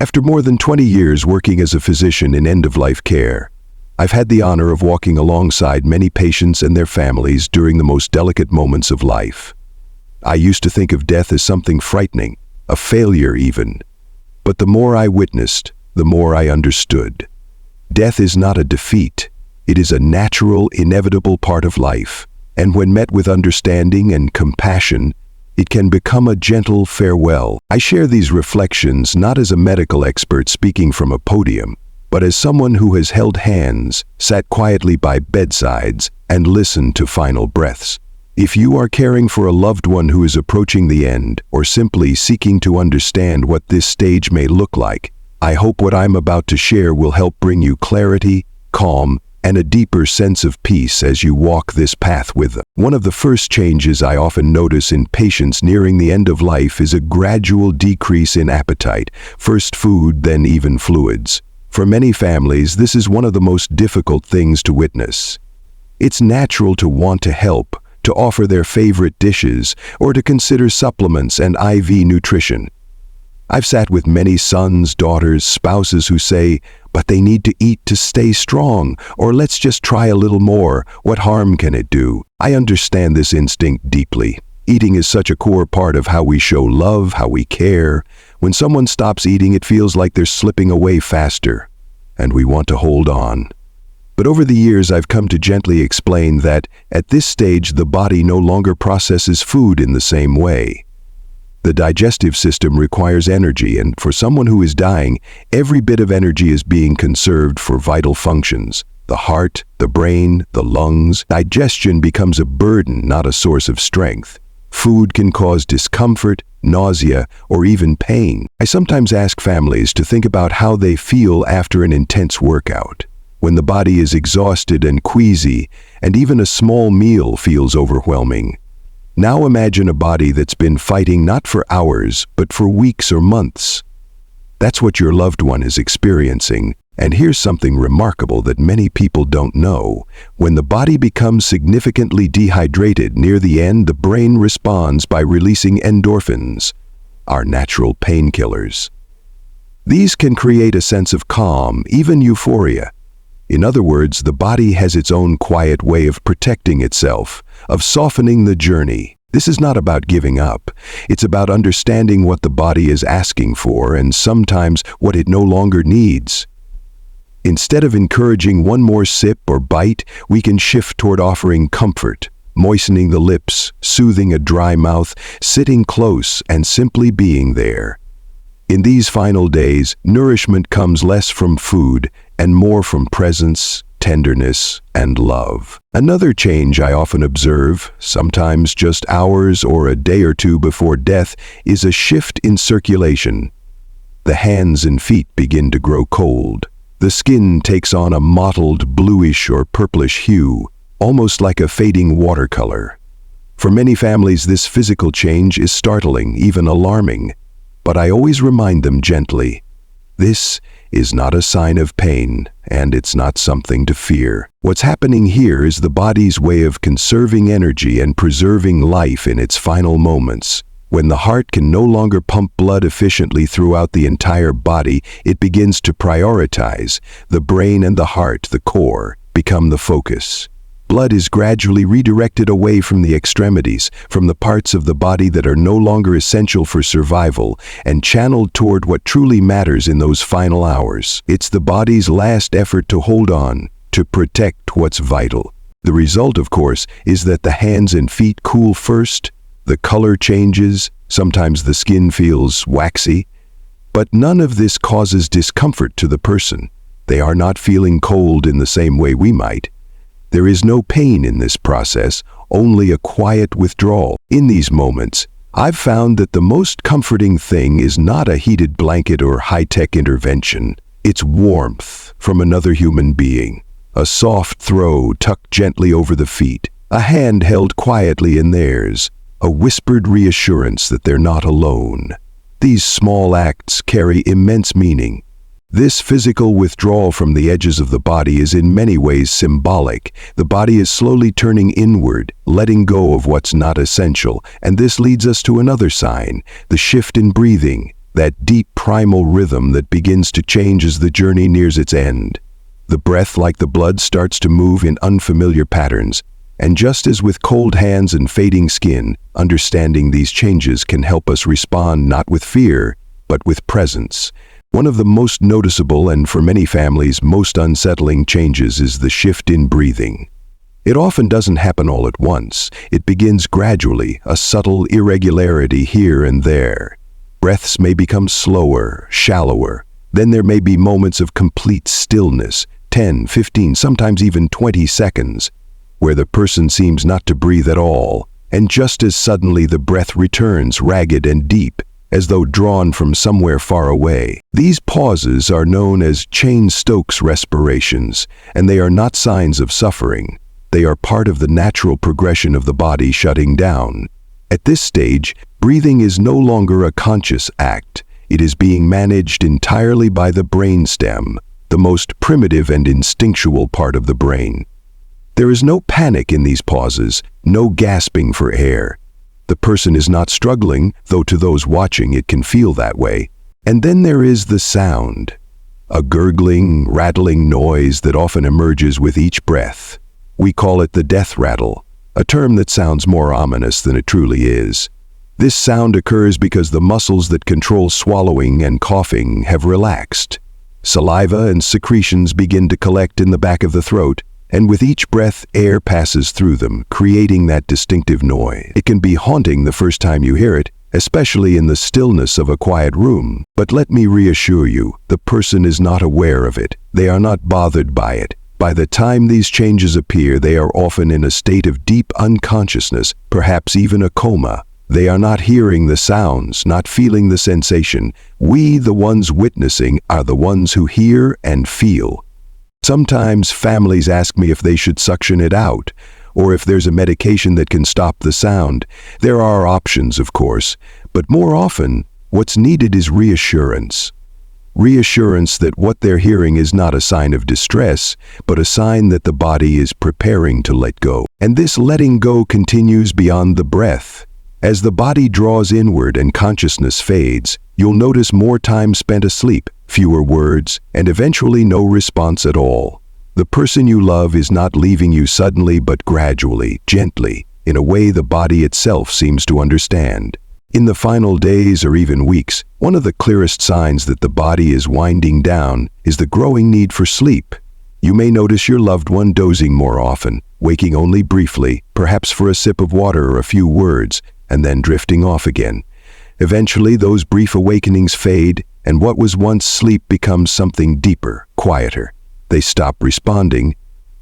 After more than 20 years working as a physician in end-of-life care, I've had the honor of walking alongside many patients and their families during the most delicate moments of life. I used to think of death as something frightening, a failure even. But the more I witnessed, the more I understood. Death is not a defeat. It is a natural, inevitable part of life, and when met with understanding and compassion, it can become a gentle farewell. I share these reflections not as a medical expert speaking from a podium, but as someone who has held hands, sat quietly by bedsides, and listened to final breaths. If you are caring for a loved one who is approaching the end, or simply seeking to understand what this stage may look like, I hope what I'm about to share will help bring you clarity, calm, and a deeper sense of peace as you walk this path with them. One of the first changes I often notice in patients nearing the end of life is a gradual decrease in appetite, first food, then even fluids. For many families, this is one of the most difficult things to witness. It's natural to want to help, to offer their favorite dishes, or to consider supplements and IV nutrition. I've sat with many sons, daughters, spouses who say, "But they need to eat to stay strong," or "Let's just try a little more, what harm can it do?" I understand this instinct deeply. Eating is such a core part of how we show love, how we care. When someone stops eating, it feels like they're slipping away faster, and we want to hold on. But over the years, I've come to gently explain that, at this stage, the body no longer processes food in the same way. The digestive system requires energy, and for someone who is dying, every bit of energy is being conserved for vital functions. The heart, the brain, the lungs. Digestion becomes a burden, not a source of strength. Food can cause discomfort, nausea, or even pain. I sometimes ask families to think about how they feel after an intense workout, when the body is exhausted and queasy, and even a small meal feels overwhelming. Now imagine a body that's been fighting not for hours, but for weeks or months. That's what your loved one is experiencing. And here's something remarkable that many people don't know. When the body becomes significantly dehydrated near the end, the brain responds by releasing endorphins, our natural painkillers. These can create a sense of calm, even euphoria. In other words, the body has its own quiet way of protecting itself, of softening the journey. This is not about giving up. It's about understanding what the body is asking for and sometimes what it no longer needs. Instead of encouraging one more sip or bite, we can shift toward offering comfort, moistening the lips, soothing a dry mouth, sitting close, and simply being there. In these final days, nourishment comes less from food and more from presence, tenderness, and love. Another change I often observe, sometimes just hours or a day or two before death, is a shift in circulation. The hands and feet begin to grow cold. The skin takes on a mottled bluish or purplish hue, almost like a fading watercolor. For many families, this physical change is startling, even alarming. But I always remind them gently, this is not a sign of pain, and it's not something to fear. What's happening here is the body's way of conserving energy and preserving life in its final moments. When the heart can no longer pump blood efficiently throughout the entire body, it begins to prioritize. The brain and the heart, the core, become the focus. Blood is gradually redirected away from the extremities, from the parts of the body that are no longer essential for survival, and channeled toward what truly matters in those final hours. It's the body's last effort to hold on, to protect what's vital. The result, of course, is that the hands and feet cool first, the color changes, sometimes the skin feels waxy, but none of this causes discomfort to the person. They are not feeling cold in the same way we might. There is no pain in this process, only a quiet withdrawal. In these moments, I've found that the most comforting thing is not a heated blanket or high-tech intervention. It's warmth from another human being. A soft throw tucked gently over the feet, a hand held quietly in theirs, a whispered reassurance that they're not alone. These small acts carry immense meaning. This physical withdrawal from the edges of the body is in many ways symbolic. The body is slowly turning inward, letting go of what's not essential, and this leads us to another sign, the shift in breathing. that deep primal rhythm that begins to change as the journey nears its end. The breath, like the blood, starts to move in unfamiliar patterns, and just as with cold hands and fading skin, understanding these changes can help us respond not with fear, but with presence. One of the most noticeable and for many families most unsettling changes is the shift in breathing. It often doesn't happen all at once. It begins gradually, a subtle irregularity here and there. Breaths may become slower, shallower. Then there may be moments of complete stillness, 10, 15, sometimes even 20 seconds, where the person seems not to breathe at all, and just as suddenly the breath returns ragged and deep, as though drawn from somewhere far away. These pauses are known as Cheyne-Stokes respirations, and they are not signs of suffering. They are part of the natural progression of the body shutting down. At this stage, breathing is no longer a conscious act. It is being managed entirely by the brainstem, the most primitive and instinctual part of the brain. There is no panic in these pauses, no gasping for air. The person is not struggling, though to those watching it can feel that way. And then there is the sound, a gurgling, rattling noise that often emerges with each breath. We call it the death rattle, a term that sounds more ominous than it truly is. This sound occurs because the muscles that control swallowing and coughing have relaxed. Saliva and secretions begin to collect in the back of the throat, and with each breath, air passes through them, creating that distinctive noise. It can be haunting the first time you hear it, especially in the stillness of a quiet room. But let me reassure you, the person is not aware of it. They are not bothered by it. By the time these changes appear, they are often in a state of deep unconsciousness, perhaps even a coma. They are not hearing the sounds, not feeling the sensation. We, the ones witnessing, are the ones who hear and feel. Sometimes families ask me if they should suction it out, or if there's a medication that can stop the sound. There are options, of course, but more often, what's needed is reassurance. Reassurance that what they're hearing is not a sign of distress, but a sign that the body is preparing to let go. And this letting go continues beyond the breath. As the body draws inward and consciousness fades, you'll notice more time spent asleep, fewer words, and eventually no response at all. The person you love is not leaving you suddenly but gradually, gently, in a way the body itself seems to understand. In the final days or even weeks, one of the clearest signs that the body is winding down is the growing need for sleep. You may notice your loved one dozing more often, waking only briefly, perhaps for a sip of water or a few words, and then drifting off again. Eventually, those brief awakenings fade, and what was once sleep becomes something deeper, quieter. They stop responding.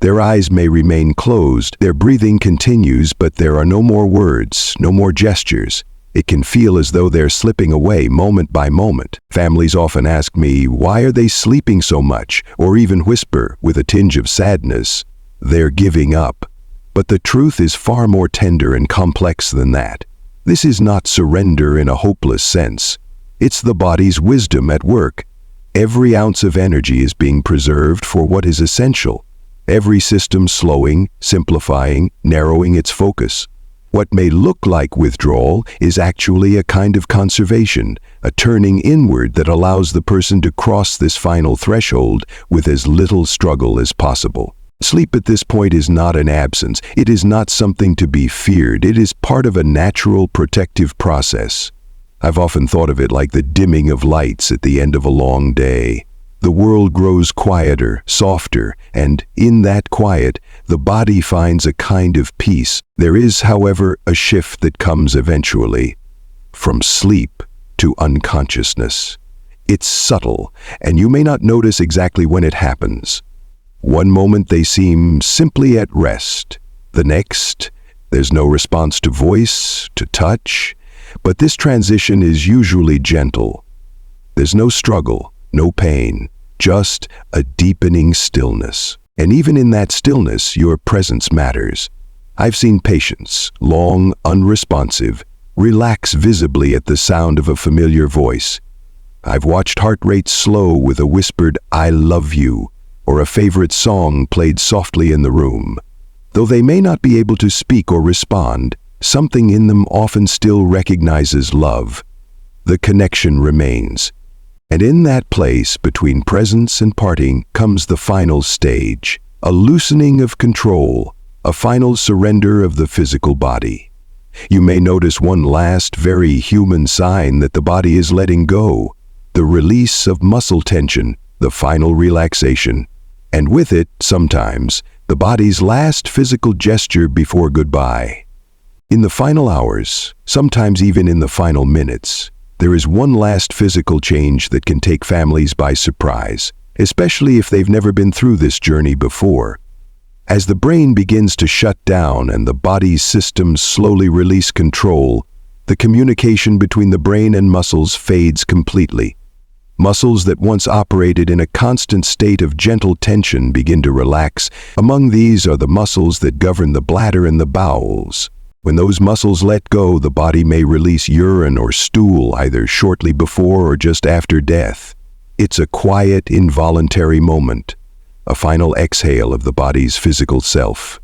Their eyes may remain closed, their breathing continues, but there are no more words, no more gestures. It can feel as though they're slipping away moment by moment. Families often ask me, why are they sleeping so much? Or even whisper, with a tinge of sadness, they're giving up. But the truth is far more tender and complex than that. This is not surrender in a hopeless sense. It's the body's wisdom at work. Every ounce of energy is being preserved for what is essential. Every system slowing, simplifying, narrowing its focus. What may look like withdrawal is actually a kind of conservation, a turning inward that allows the person to cross this final threshold with as little struggle as possible. Sleep at this point is not an absence. It is not something to be feared. It is part of a natural protective process. I've often thought of it like the dimming of lights at the end of a long day. The world grows quieter, softer, and in that quiet, the body finds a kind of peace. There is, however, a shift that comes eventually, from sleep to unconsciousness. It's subtle, and you may not notice exactly when it happens. One moment they seem simply at rest. The next, there's no response to voice, to touch, but this transition is usually gentle. There's no struggle, no pain, just a deepening stillness. And even in that stillness, your presence matters. I've seen patients, long, unresponsive, relax visibly at the sound of a familiar voice. I've watched heart rates slow with a whispered, "I love you," or a favorite song played softly in the room. Though they may not be able to speak or respond, something in them often still recognizes love. the connection remains. And in that place between presence and parting comes the final stage, a loosening of control, a final surrender of the physical body. You may notice one last, very human sign that the body is letting go, the release of muscle tension, the final relaxation, and with it, sometimes, the body's last physical gesture before goodbye. In the final hours, sometimes even in the final minutes, there is one last physical change that can take families by surprise, especially if they've never been through this journey before. As the brain begins to shut down and the body's systems slowly release control, the communication between the brain and muscles fades completely. Muscles that once operated in a constant state of gentle tension begin to relax. Among these are the muscles that govern the bladder and the bowels. When those muscles let go, the body may release urine or stool either shortly before or just after death. It's a quiet, involuntary moment, a final exhale of the body's physical self.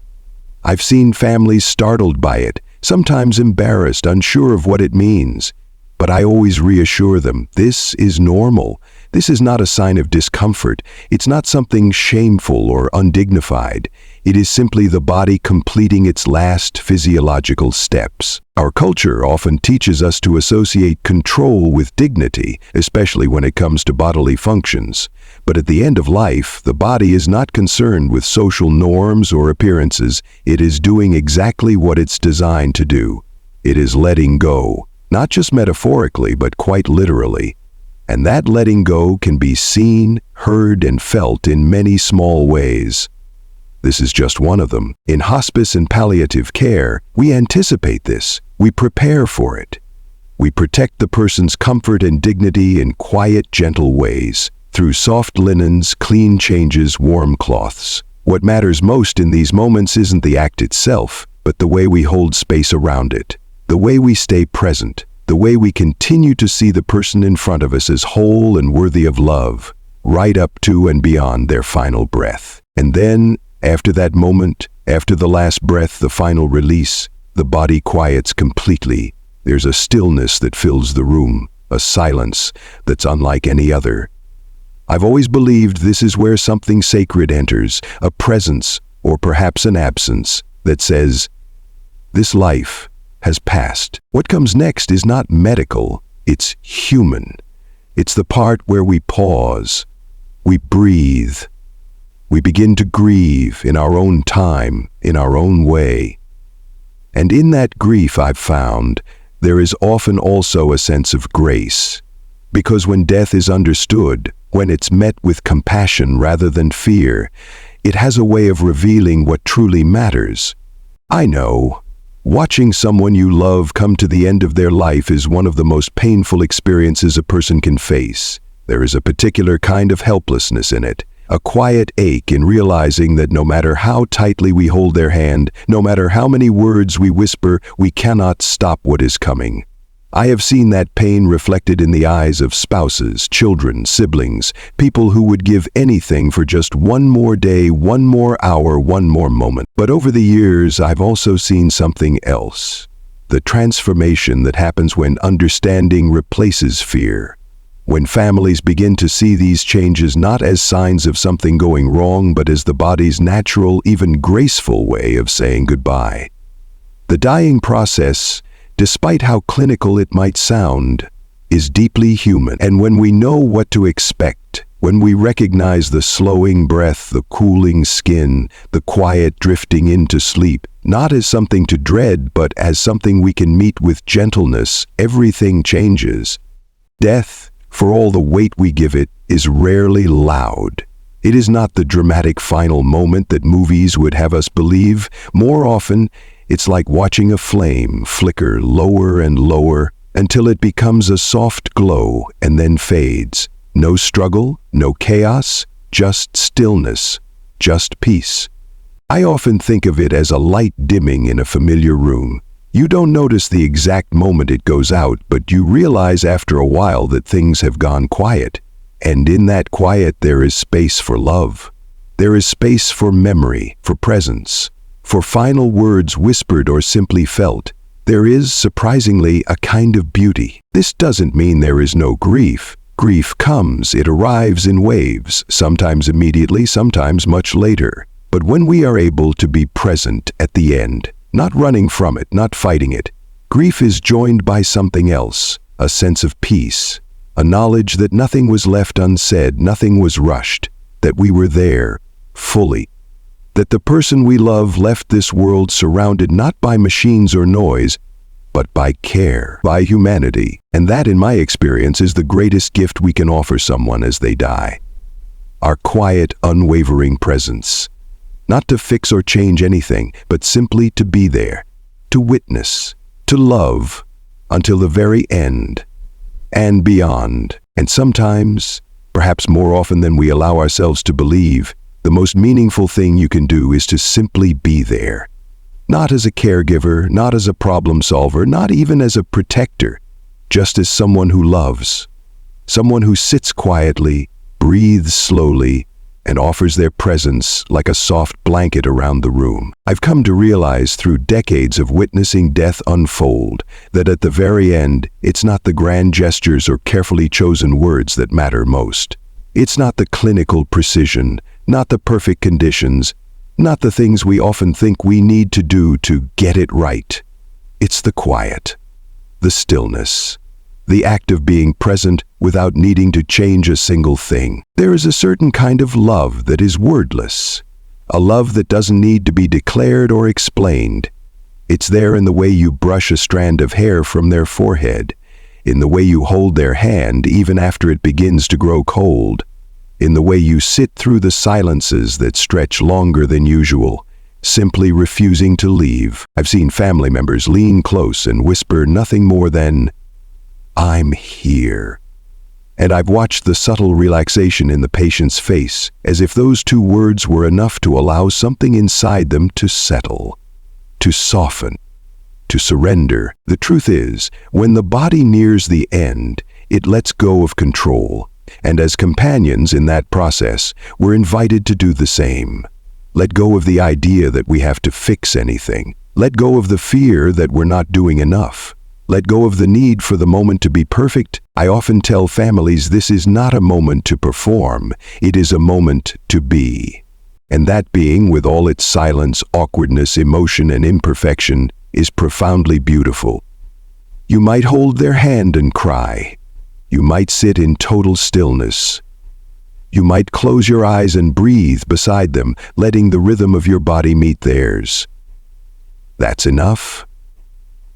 I've seen families startled by it, sometimes embarrassed, unsure of what it means. But I always reassure them, this is normal. This is not a sign of discomfort. It's not something shameful or undignified. It is simply the body completing its last physiological steps. Our culture often teaches us to associate control with dignity, especially when it comes to bodily functions. But at the end of life, the body is not concerned with social norms or appearances. It is doing exactly what it's designed to do. It is letting go, not just metaphorically, but quite literally. And that letting go can be seen, heard, and felt in many small ways. This is just one of them. In hospice and palliative care, we anticipate this. We prepare for it. We protect the person's comfort and dignity in quiet, gentle ways, through soft linens, clean changes, warm cloths. What matters most in these moments isn't the act itself, but the way we hold space around it, the way we stay present, the way we continue to see the person in front of us as whole and worthy of love, right up to and beyond their final breath. And then, after that moment, after the last breath, the final release, the body quiets completely. There's a stillness that fills the room, a silence that's unlike any other. I've always believed this is where something sacred enters, a presence, or perhaps an absence, that says, this life has passed. What comes next is not medical, it's human. It's the part where we pause, we breathe, we begin to grieve in our own time, in our own way. And in that grief, I've found, there is often also a sense of grace. Because when death is understood, when it's met with compassion rather than fear, it has a way of revealing what truly matters. I know, watching someone you love come to the end of their life is one of the most painful experiences a person can face. There is a particular kind of helplessness in it. A quiet ache in realizing that no matter how tightly we hold their hand, no matter how many words we whisper, we cannot stop what is coming. I have seen that pain reflected in the eyes of spouses, children, siblings, people who would give anything for just one more day, one more hour, one more moment. But over the years, I've also seen something else. The transformation that happens when understanding replaces fear. When families begin to see these changes not as signs of something going wrong, but as the body's natural, even graceful way of saying goodbye. The dying process, despite how clinical it might sound, is deeply human. And when we know what to expect, when we recognize the slowing breath, the cooling skin, the quiet drifting into sleep, not as something to dread, but as something we can meet with gentleness, everything changes. Death, for all the weight we give it, is rarely loud. It is not the dramatic final moment that movies would have us believe. More often, it's like watching a flame flicker lower and lower until it becomes a soft glow and then fades. No struggle, no chaos, just stillness, just peace. I often think of it as a light dimming in a familiar room. You don't notice the exact moment it goes out, but you realize after a while that things have gone quiet. And in that quiet, there is space for love. There is space for memory, for presence, for final words whispered or simply felt. There is, surprisingly, a kind of beauty. This doesn't mean there is no grief. Grief comes, it arrives in waves, sometimes immediately, sometimes much later. But when we are able to be present at the end, not running from it, not fighting it, grief is joined by something else, a sense of peace, a knowledge that nothing was left unsaid, nothing was rushed, that we were there, fully, that the person we love left this world surrounded not by machines or noise, but by care, by humanity. And that, in my experience, is the greatest gift we can offer someone as they die. Our quiet, unwavering presence. Not to fix or change anything, but simply to be there, to witness, to love, until the very end, and beyond. And sometimes, perhaps more often than we allow ourselves to believe, the most meaningful thing you can do is to simply be there. Not as a caregiver, not as a problem solver, not even as a protector, just as someone who loves, someone who sits quietly, breathes slowly, and offers their presence like a soft blanket around the room. I've come to realize through decades of witnessing death unfold that at the very end, it's not the grand gestures or carefully chosen words that matter most. It's not the clinical precision, not the perfect conditions, not the things we often think we need to do to get it right. It's the quiet, the stillness, the act of being present without needing to change a single thing. There is a certain kind of love that is wordless, a love that doesn't need to be declared or explained. It's there in the way you brush a strand of hair from their forehead, in the way you hold their hand even after it begins to grow cold, in the way you sit through the silences that stretch longer than usual, simply refusing to leave. I've seen family members lean close and whisper nothing more than, "I'm here." And I've watched the subtle relaxation in the patient's face, as if those two words were enough to allow something inside them to settle, to soften, to surrender. The truth is, when the body nears the end, it lets go of control. And as companions in that process, we're invited to do the same. Let go of the idea that we have to fix anything. Let go of the fear that we're not doing enough. Let go of the need for the moment to be perfect. I often tell families this is not a moment to perform, it is a moment to be. And that being, with all its silence, awkwardness, emotion, and imperfection, is profoundly beautiful. You might hold their hand and cry. You might sit in total stillness. You might close your eyes and breathe beside them, letting the rhythm of your body meet theirs. That's enough.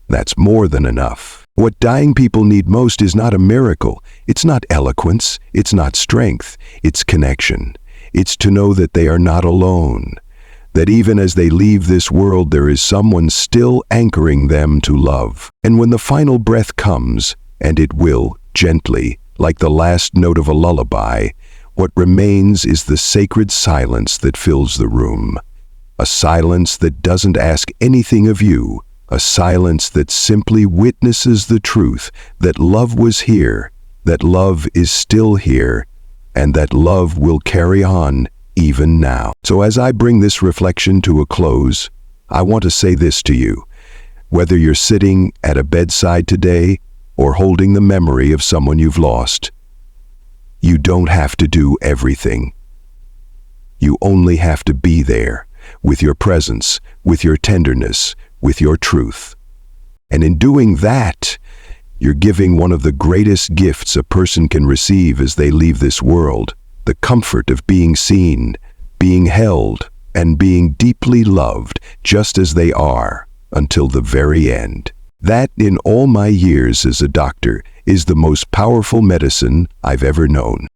That's more than enough. What dying people need most is not a miracle. It's not eloquence. It's not strength. It's connection. It's to know that they are not alone. That even as they leave this world, there is someone still anchoring them to love. And when the final breath comes, and it will, gently, like the last note of a lullaby, what remains is the sacred silence that fills the room. A silence that doesn't ask anything of you, a silence that simply witnesses the truth that love was here, that love is still here, and that love will carry on even now. So as I bring this reflection to a close, I want to say this to you. Whether you're sitting at a bedside today or holding the memory of someone you've lost, you don't have to do everything. You only have to be there, with your presence, with your tenderness, with your truth. And in doing that, you're giving one of the greatest gifts a person can receive as they leave this world, the comfort of being seen, being held, and being deeply loved just as they are until the very end. That, in all my years as a doctor, is the most powerful medicine I've ever known.